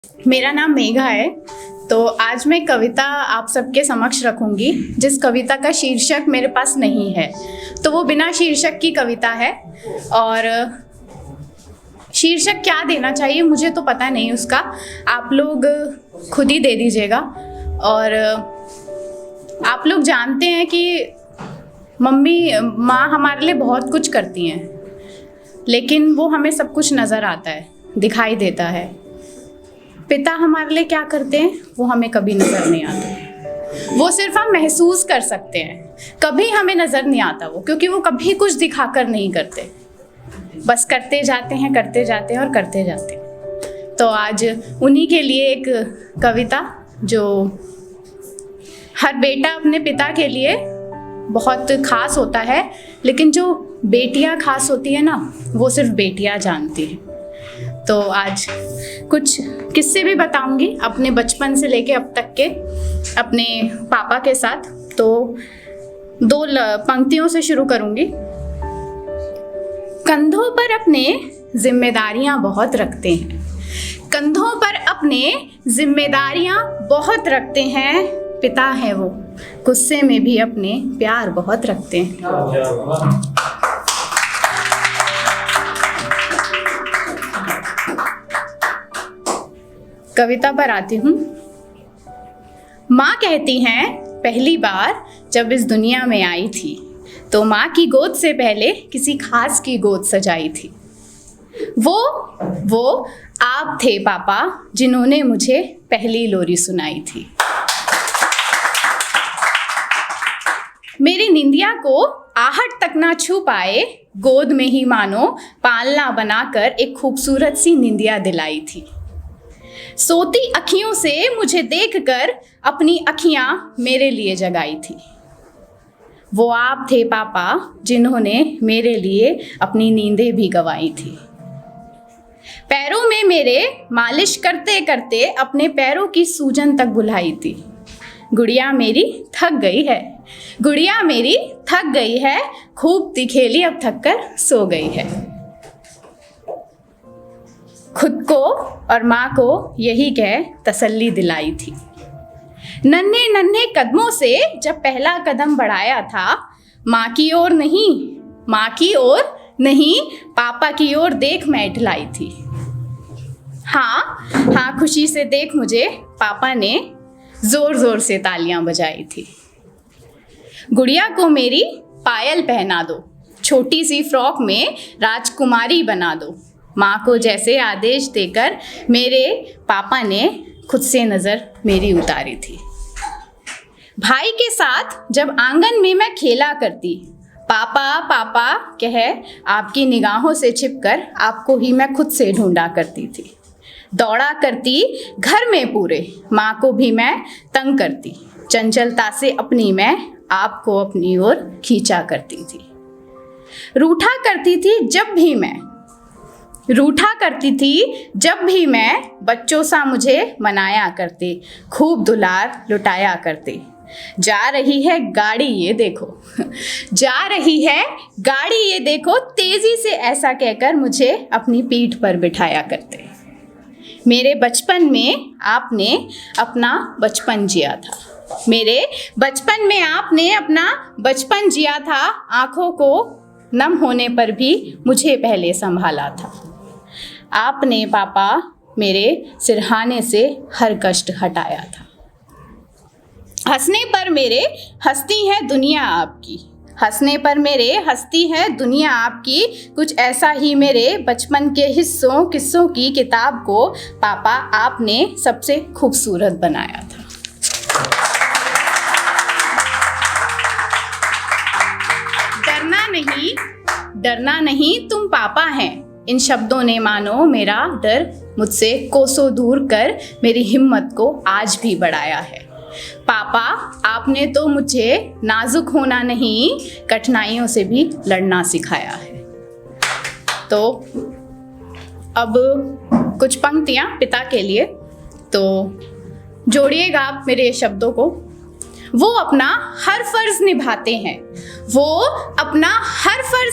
मेरा नाम मेघा है। तो आज मैं कविता आप सबके समक्ष रखूंगी, जिस कविता का शीर्षक मेरे पास नहीं है, तो वो बिना शीर्षक की कविता है। और शीर्षक क्या देना चाहिए मुझे तो पता नहीं उसका, आप लोग खुद ही दे दीजिएगा। और आप लोग जानते हैं कि माँ हमारे लिए बहुत कुछ करती हैं, लेकिन वो हमें सब कुछ नज़र आता है, दिखाई देता है। पिता हमारे लिए क्या करते हैं वो हमें कभी नज़र नहीं आता, वो सिर्फ हम महसूस कर सकते हैं, कभी हमें नज़र नहीं आता वो, क्योंकि वो कभी कुछ दिखाकर नहीं करते, बस करते जाते हैं और करते जाते हैं। तो आज उन्हीं के लिए एक कविता, जो हर बेटा अपने पिता के लिए बहुत खास होता है, लेकिन जो बेटियां खास होती है ना, वो सिर्फ बेटियां जानती हैं। तो आज कुछ किस्से भी बताऊंगी अपने बचपन से लेके अब तक के, अपने पापा के साथ। तो दो पंक्तियों से शुरू करूंगी। कंधों पर अपने जिम्मेदारियां बहुत रखते हैं, कंधों पर अपने जिम्मेदारियां बहुत रखते हैं। पिता है वो, गुस्से में भी अपने प्यार बहुत रखते हैं। कविता पर आती हूँ। माँ कहती हैं पहली बार जब इस दुनिया में आई थी, तो माँ की गोद से पहले किसी खास की गोद सजाई थी। वो आप थे पापा, जिन्होंने मुझे पहली लोरी सुनाई थी। मेरी निंदिया को आहट तक ना छू पाए, गोद में ही मानो पालना बनाकर एक खूबसूरत सी निंदिया दिलाई थी। सोती अखियों से मुझे देखकर अपनी अखियां मेरे लिए जगाई थी। वो आप थे पापा, जिन्होंने मेरे लिए अपनी नींदें भी गंवाई थी। पैरों में मेरे मालिश करते करते अपने पैरों की सूजन तक भुलाई थी। गुड़िया मेरी थक गई है, गुड़िया मेरी थक गई है, खूब खेली अब थक कर सो गई है। खुद को और माँ को यही कह तसल्ली दिलाई थी। नन्हे नन्हे कदमों से जब पहला कदम बढ़ाया था, माँ की ओर नहीं पापा की ओर देख मैं इठलाई थी। हाँ खुशी से देख मुझे पापा ने जोर जोर से तालियां बजाई थी। गुड़िया को मेरी पायल पहना दो, छोटी सी फ्रॉक में राजकुमारी बना दो। माँ को जैसे आदेश देकर मेरे पापा ने खुद से नज़र मेरी उतारी थी। भाई के साथ जब आंगन में मैं खेला करती, पापा पापा कह आपकी निगाहों से छिपकर आपको ही मैं खुद से ढूंढा करती थी। दौड़ा करती घर में पूरे, माँ को भी मैं तंग करती, चंचलता से अपनी मैं आपको अपनी ओर खींचा करती थी। रूठा करती थी जब भी मैं बच्चों सा मुझे मनाया करते, खूब दुलार लुटाया करते। जा रही है गाड़ी ये देखो, तेजी से ऐसा कहकर मुझे अपनी पीठ पर बिठाया करते। मेरे बचपन में आपने अपना बचपन जिया था, आंखों को नम होने पर भी मुझे पहले संभाला था। आपने पापा मेरे सिरहाने से हर कष्ट हटाया था। हंसने पर मेरे हंसती है दुनिया आपकी, कुछ ऐसा ही मेरे बचपन के किस्सों की किताब को पापा आपने सबसे खूबसूरत बनाया था। डरना नहीं तुम पापा हैं, इन शब्दों ने मानो मेरा डर मुझसे कोसों दूर कर मेरी हिम्मत को आज भी बढ़ाया है। पापा आपने तो मुझे नाजुक होना नहीं, कठिनाइयों से भी लड़ना सिखाया है। तो अब कुछ पंक्तियां पिता के लिए, तो जोड़िएगा आप मेरे शब्दों को। वो अपना हर फर्ज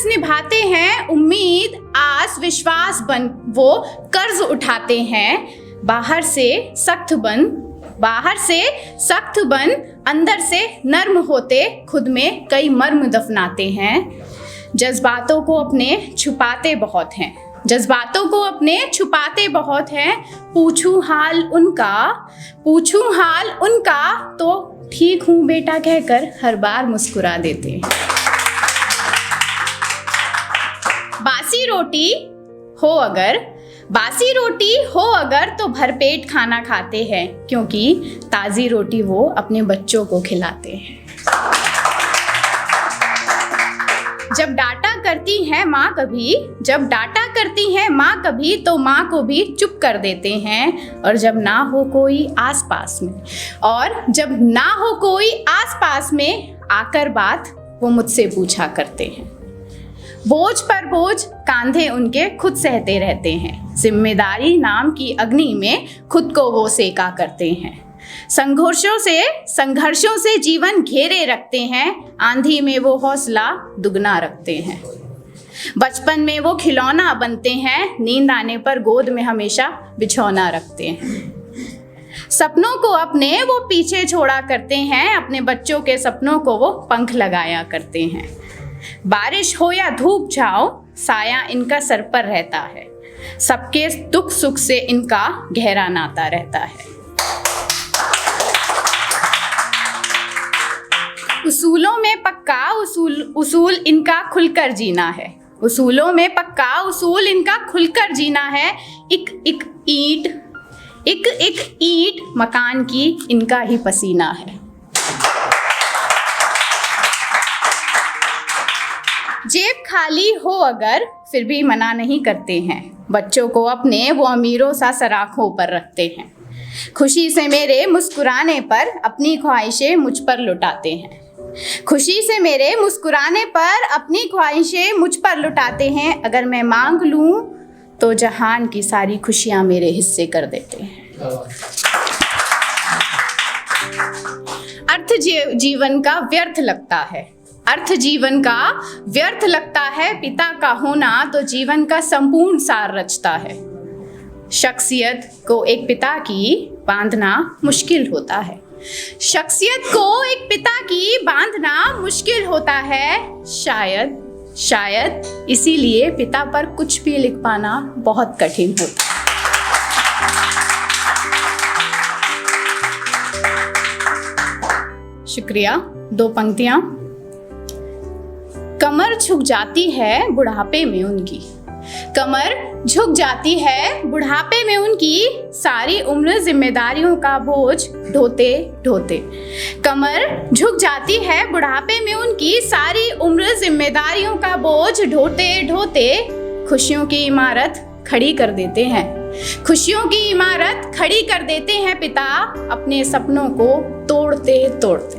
निभाते हैं, उम्मीद आस विश्वास बन वो कर्ज उठाते हैं। बाहर से सख्त बन अंदर से नर्म होते, खुद में कई मर्म दफनाते हैं। जज्बातों को अपने छुपाते बहुत हैं, पूछूं हाल उनका तो ठीक हूँ बेटा कहकर हर बार मुस्कुरा देते हैं। बासी रोटी हो अगर तो भरपेट खाना खाते हैं, क्योंकि ताज़ी रोटी वो अपने बच्चों को खिलाते हैं। जब डांटा करती है माँ कभी तो माँ को भी चुप कर देते हैं। और जब ना हो कोई आसपास में आकर बात वो मुझसे पूछा करते हैं। बोझ पर बोझ कांधे उनके खुद सहते रहते हैं। जिम्मेदारी नाम की अग्नि में खुद को वो सेका करते हैं। संघर्षों से जीवन घेरे रखते हैं, आंधी में वो हौसला दुगना रखते हैं। बचपन में वो खिलौना बनते हैं, नींद आने पर गोद में हमेशा बिछौना रखते हैं। सपनों को अपने वो पीछे छोड़ा करते हैं, अपने बच्चों के सपनों को वो पंख लगाया करते हैं। बारिश हो या धूप छाओ, साया इनका सर पर रहता है। सबके दुख सुख से इनका गहरा नाता रहता है। उसूलों में पक्का उसूल इनका खुलकर जीना है। एक ईंट मकान की इनका ही पसीना है। जेब खाली हो अगर फिर भी मना नहीं करते हैं, बच्चों को अपने वो अमीरों सा सराखों पर रखते हैं। खुशी से मेरे मुस्कुराने पर अपनी ख्वाहिशें मुझ पर लुटाते हैं। अगर मैं मांग लूं तो जहान की सारी खुशियां मेरे हिस्से कर देते हैं। अर्थ जीवन का व्यर्थ लगता है, पिता का होना तो जीवन का संपूर्ण सार रचता है। शख्सियत को एक पिता की बांधना मुश्किल होता है। शायद इसीलिए पिता पर कुछ भी लिख पाना बहुत कठिन होता है। शुक्रिया। 2 पंक्तियां। कमर झुक जाती है बुढ़ापे में उनकी, सारी उम्र जिम्मेदारियों का बोझ ढोते ढोते। कमर झुक जाती है बुढ़ापे में उनकी, सारी उम्र जिम्मेदारियों का बोझ ढोते ढोते। खुशियों की इमारत खड़ी कर देते हैं पिता, अपने सपनों को तोड़ते तोड़ते।